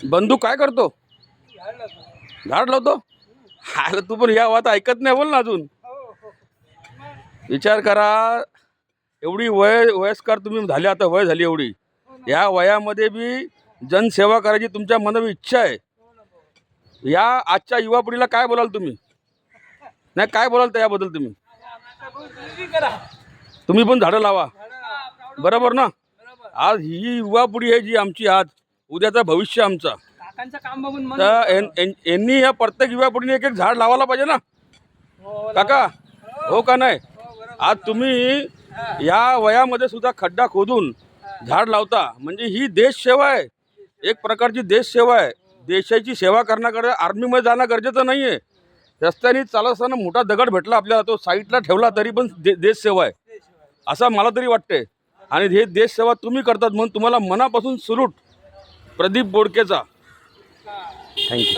बंधू काय करतो? झाड लावतो. हायला तू पण या वात ऐकत नाही बोल ना अजून. विचार करा, एवढी वयस्कर तुम्ही झाले, आता वय झाली एवढी, या वयामध्ये बी जनसेवा करायची तुमच्या मनात इच्छा आहे. या आजच्या युवा पिढीला काय बोलाल तुम्ही? नाही काय बोलाल त्याबद्दल तुम्ही? तुम्ही पण झाडं लावा, बरोबर ना? आज ही युवा पिढी आहे जी आमची, आज उद्याचं भविष्य आमचा. तर यांनी या प्रत्येक युवा पिढीने एक एक झाड लावायला पाहिजे ना काका, हो का नाही? आज तुम्ही या वयामध्ये सुद्धा खड्डा खोदून झाड लावता म्हणजे ही देशसेवा आहे, एक प्रकारची देशसेवा आहे. देशाची सेवा करण्याकडे आर्मीमध्ये जाणं गरजेचं नाही आहे. रस्त्याने चालत असताना मोठा दगड भेटला आपल्याला, तो साईडला ठेवला तरी पण देशसेवा आहे असं मला तरी वाटते. आणि हे देशसेवा तुम्ही करतात म्हणून तुम्हाला मनापासून सल्यूट प्रदीप बोडकेचा. थँक्यू.